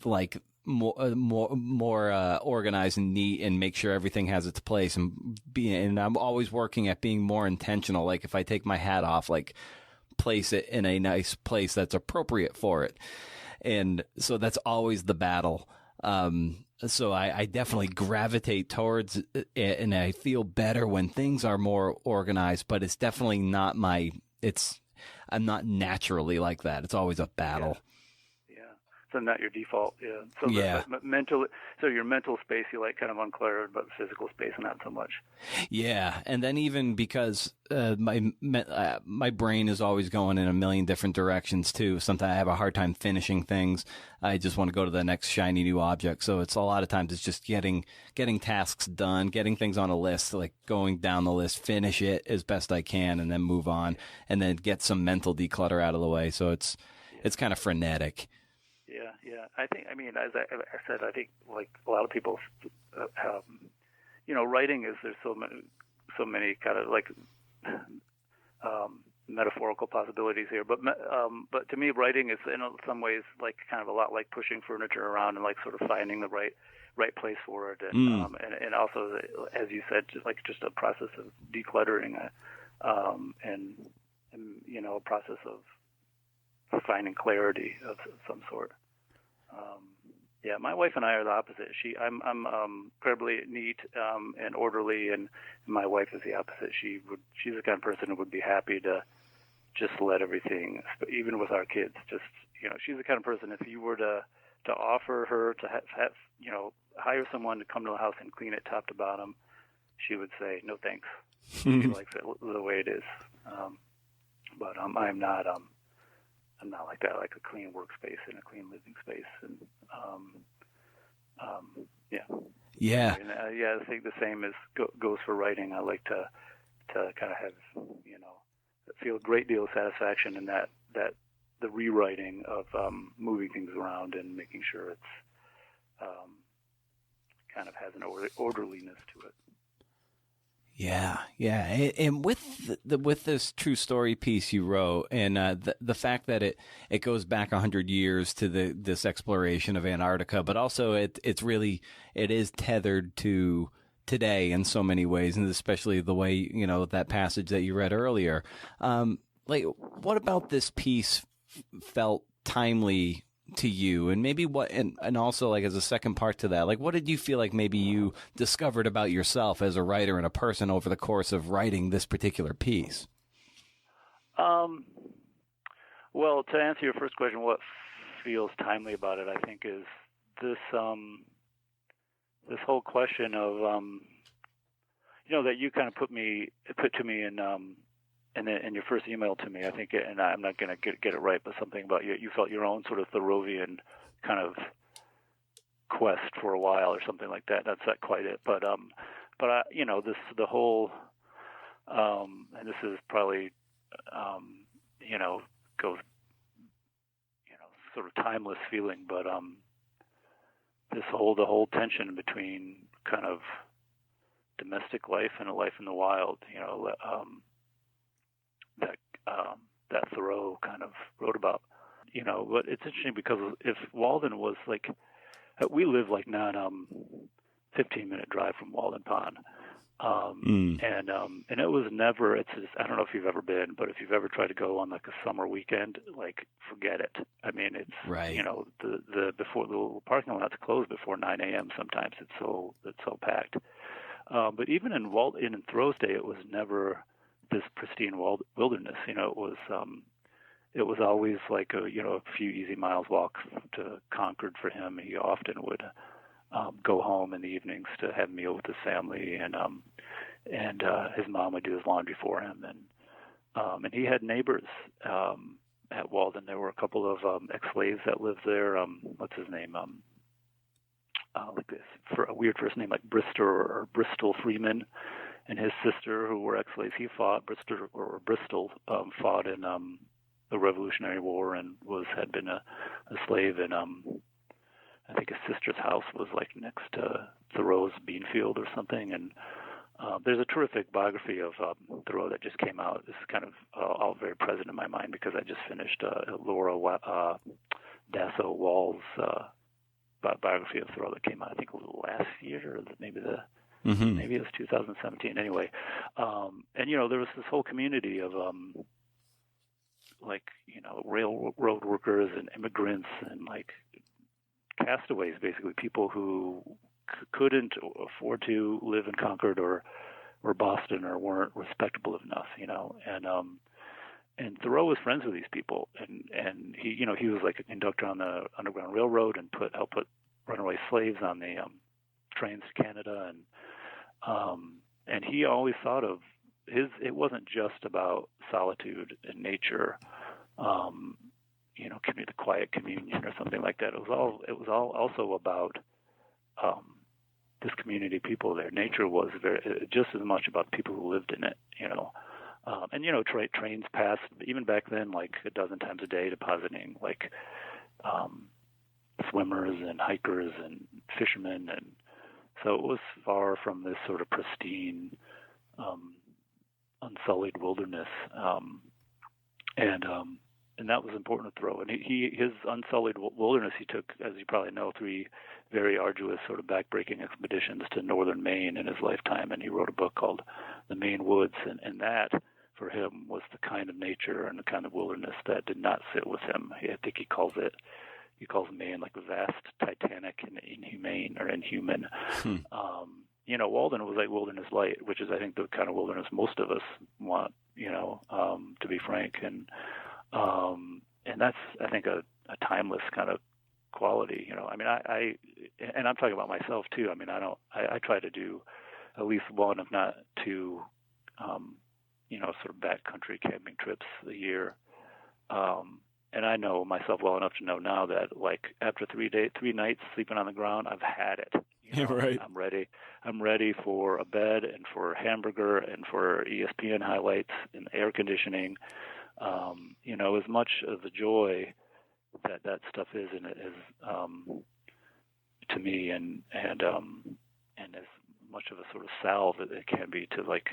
more organized and neat and make sure everything has its place, and I'm always working at being more intentional. If I take my hat off, place it in a nice place that's appropriate for it. And so that's always the battle. So I definitely gravitate towards it, and I feel better when things are more organized, but it's definitely not I'm not naturally like that. It's always a battle. Yeah. So not your default. Yeah. So so your mental space, you kind of uncluttered, but physical space, not so much. Yeah. And then even because my brain is always going in a million different directions too. Sometimes I have a hard time finishing things. I just want to go to the next shiny new object. So it's a lot of times it's just getting tasks done, getting things on a list, going down the list, finish it as best I can, and then move on, and then get some mental declutter out of the way. So it's kind of frenetic. Yeah. I think, as I said, I think a lot of people, writing is, there's so many kind of metaphorical possibilities here, but to me, writing is in some ways kind of a lot like pushing furniture around and sort of finding the right place for it, and also, as you said, just a process of decluttering, and a process of finding clarity of some sort. My wife and I are the opposite. I'm incredibly neat and orderly, and my wife is the opposite. She's the kind of person who would be happy to just let everything, even with our kids. She's the kind of person, if you were to offer her to have hire someone to come to the house and clean it top to bottom, she would say no thanks. She likes it the way it is. But I'm not. I'm not like that. I like a clean workspace and a clean living space, and yeah. And, I think the same goes for writing. I like to kind of have feel a great deal of satisfaction in that the rewriting of moving things around and making sure it's kind of has an orderliness to it. Yeah. And with this true story piece you wrote, and the fact that it goes back 100 years to this exploration of Antarctica, but also it is tethered to today in so many ways, and especially the way that passage that you read earlier. What about this piece felt timely to you, and maybe and also as a second part to that, what did you feel like maybe you discovered about yourself as a writer and a person over the course of writing this particular piece? Well, to answer your first question, what feels timely about it, I think, is this whole question of that you kind of put to me in your first email to me, I think, and I'm not going to get it right, but something about you felt your own sort of Thoreauvian kind of quest for a while or something like that. That's not quite it, but the whole, and this is probably, goes, sort of timeless feeling, but the whole tension between kind of domestic life and a life in the wild, that Thoreau kind of wrote about, but it's interesting because if Walden was like, we live like not 15-minute drive from Walden Pond, and it was never. It's just, I don't know if you've ever been, but if you've ever tried to go on like a summer weekend, like forget it. I mean, it's right. The before the parking lot's closed before 9 a.m. Sometimes it's so packed. But even in Thoreau's day, it was never this pristine wilderness. It was always like a few easy miles walk to Concord for him. He often would go home in the evenings to have a meal with his family, and his mom would do his laundry for him, and he had neighbors at Walden. There were a couple of ex-slaves that lived there. What's his name? Like this, for a weird first name like Bristol Freeman, and his sister, who were ex-slaves. He fought Bristol fought in the Revolutionary War and had been a slave, and I think his sister's house was like next to Thoreau's bean field or something. And there's a terrific biography of Thoreau that just came out. This is kind of all very present in my mind because I just finished Laura Dasso Wall's biography of Thoreau that came out, I think, last year, or maybe maybe it was 2017. Anyway, and there was this whole community of railroad workers and immigrants and like castaways, basically people who couldn't afford to live in Concord or Boston or weren't respectable enough, and Thoreau was friends with these people, and he was like a conductor on the Underground Railroad and helped put runaway slaves on the trains to Canada, and he always thought of it wasn't just about solitude and nature, the quiet communion or something like that. It was all also about this community of people there. Nature was just as much about the people who lived in it, and trains passed even back then like a dozen times a day, depositing like swimmers and hikers and fishermen, and so it was far from this sort of pristine, unsullied wilderness, and that was important to Thoreau. And his unsullied wilderness, he took, as you probably know, 3 very arduous sort of backbreaking expeditions to northern Maine in his lifetime, and he wrote a book called The Maine Woods, and that, for him, was the kind of nature and the kind of wilderness that did not sit with him. I think he calls Maine like vast, titanic, and inhumane or inhuman. Walden was like wilderness light, which is, I think, the kind of wilderness most of us want, to be frank. And that's, I think, a timeless kind of quality. I mean, and I'm talking about myself too. I mean, I try to do at least one, if not 2, sort of backcountry camping trips a year. And I know myself well enough to know now that, like, after 3 nights sleeping on the ground, I've had it. Right. I'm ready for a bed and for a hamburger and for ESPN highlights and air conditioning. As much of the joy that stuff is in it is to me, and as much of a sort of salve that it can be to, like,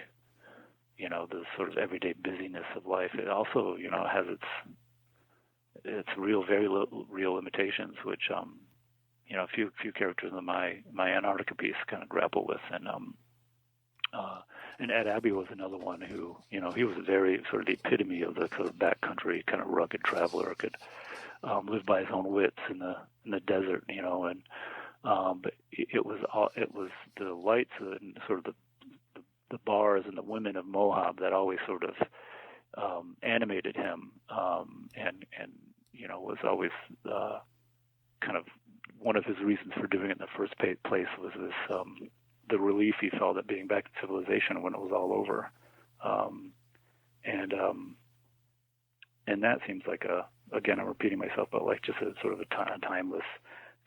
the sort of everyday busyness of life. It also, has its very real limitations, which a few characters in my Antarctica piece kind of grapple with, and Ed Abbey was another one who, he was very sort of the epitome of the sort of backcountry kind of rugged traveler, could live by his own wits in the desert, and but it was the lights and sort of the bars and the women of Moab that always sort of animated him, and was always kind of one of his reasons for doing it in the first place was this the relief he felt at being back in civilization when it was all over. And that seems like again, I'm repeating myself, but like just a sort of a timeless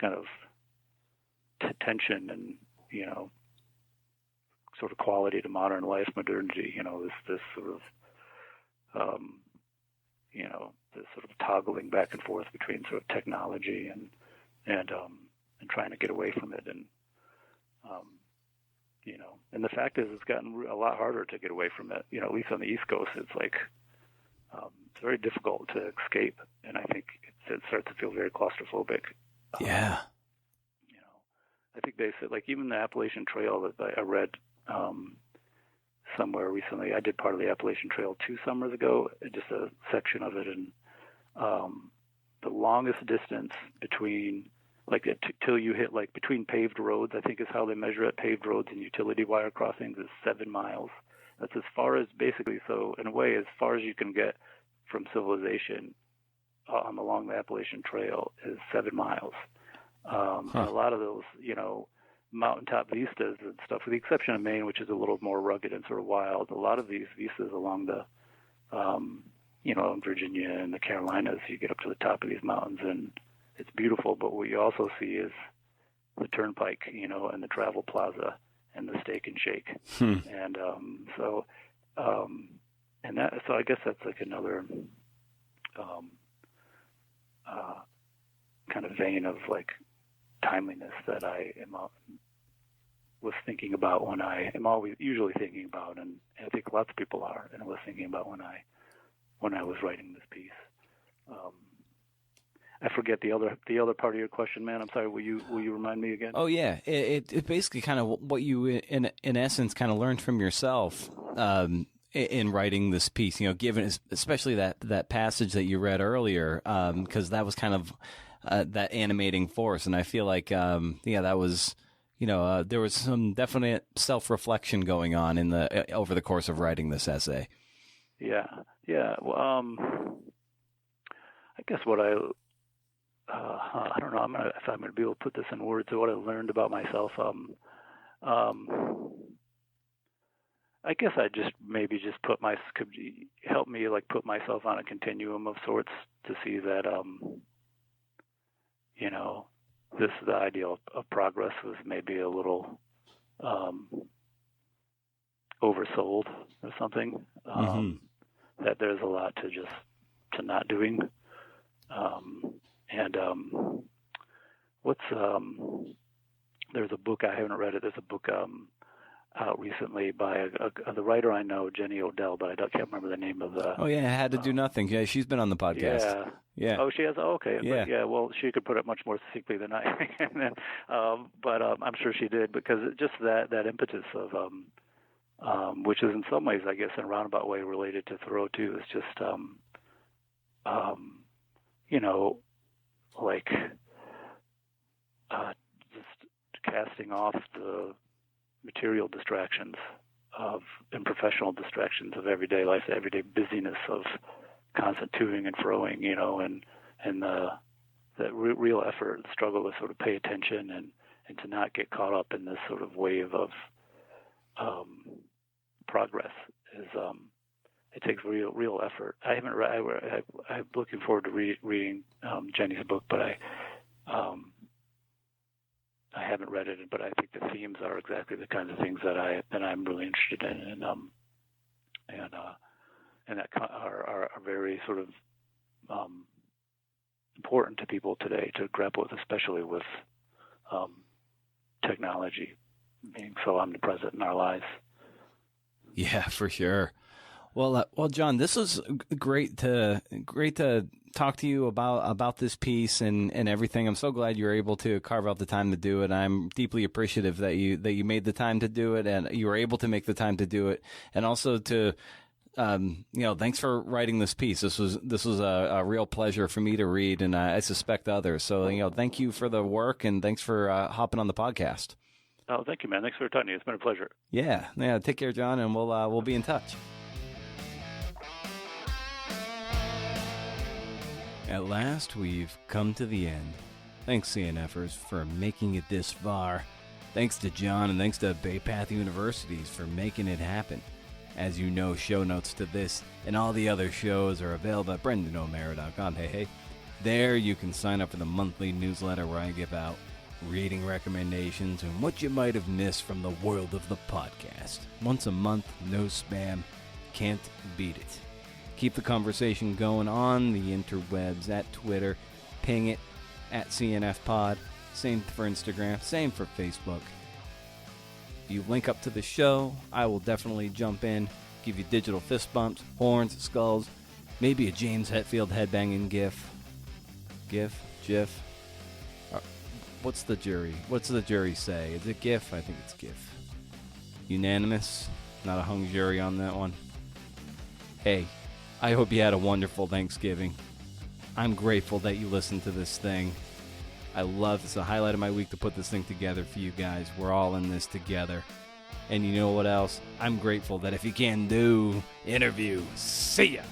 kind of tension and, sort of quality to modern life, modernity, this sort of, this sort of toggling back and forth between sort of technology and trying to get away from it. And the fact is it's gotten a lot harder to get away from it, at least on the East Coast. It's like, it's very difficult to escape. And I think it starts to feel very claustrophobic. Yeah. I think they said, like, even the Appalachian Trail that I read somewhere recently, I did part of the Appalachian Trail 2 summers ago, just a section of it, and the longest distance between, like, till you hit, like, between paved roads, I think is how they measure it, paved roads and utility wire crossings, is 7 miles. That's as far as, basically, so in a way, as far as you can get from civilization along the Appalachian Trail is 7 miles. And a lot of those, mountaintop vistas and stuff, with the exception of Maine, which is a little more rugged and sort of wild, a lot of these vistas along the, in Virginia and the Carolinas, you get up to the top of these mountains and it's beautiful, but what you also see is the turnpike, and the travel plaza and the Steak and Shake. And so I guess that's like another kind of vein of like timeliness that I was thinking about when I am always usually thinking about, and I think lots of people are, and I was thinking about when I was writing this piece. I forget the other part of your question, man. I'm sorry. Will you remind me again? Oh yeah, it basically kind of what you in essence kind of learned from yourself in writing this piece. Given especially that passage that you read earlier, because that was kind of that animating force, and I feel like that was there was some definite self-reflection going on over the course of writing this essay. Yeah. Well, I guess what I don't know. If I'm going to be able to put this in words. So what I learned about myself. I guess I could help me like put myself on a continuum of sorts to see that the ideal of progress was maybe a little oversold or something. That there's a lot to not doing. There's a book, I haven't read it, there's a book out recently by the writer I know, Jenny Odell, but I can't remember the name of the... Oh, yeah, Had to Do Nothing. Yeah, she's been on the podcast. Yeah. Oh, she has? Oh, okay. Yeah. But, well, she could put it much more succinctly than I can. But I'm sure she did, because just that impetus of, which is in some ways, I guess, in a roundabout way related to Thoreau, too, is just, just casting off the material distractions and professional distractions of everyday life, the everyday busyness of constant toing and froing, and the real effort, the struggle to sort of pay attention and to not get caught up in this sort of wave of progress is it takes real effort. I haven't read. I'm looking forward to reading Jenny's book, but I haven't read it. But I think the themes are exactly the kinds of things that I'm really interested in, and that are very sort of important to people today to grapple with, especially with technology being so omnipresent in our lives. Yeah, for sure. Well, John, this was great to talk to you about this piece and everything. I'm so glad you were able to carve out the time to do it. I'm deeply appreciative that you made the time to do it, and you were able to make the time to do it, and also to thanks for writing this piece. This was a real pleasure for me to read, and I suspect others. So thank you for the work, and thanks for hopping on the podcast. Oh, thank you, man. Thanks for talking to you. It's been a pleasure. Yeah. Take care, John, and we'll be in touch. At last, we've come to the end. Thanks, CNFers, for making it this far. Thanks to John and thanks to Bay Path Universities for making it happen. As you know, show notes to this and all the other shows are available at BrendanO'Mara.com. Hey. There you can sign up for the monthly newsletter where I give out reading recommendations and what you might have missed from the world of the podcast. Once a month, no spam. Can't beat it. Keep the conversation going on the interwebs at Twitter. Ping it at CNFpod. Same for Instagram. Same for Facebook. You link up to the show, I will definitely jump in, give you digital fist bumps, horns, skulls, maybe a James Hetfield headbanging gif. GIF. What's the jury say? Is it GIF? I think it's GIF. Unanimous? Not a hung jury on that one? Hey, I hope you had a wonderful Thanksgiving. I'm grateful that you listened to this thing. I love this. It's a highlight of my week to put this thing together for you guys. We're all in this together. And you know what else? I'm grateful that if you can do interview. See ya!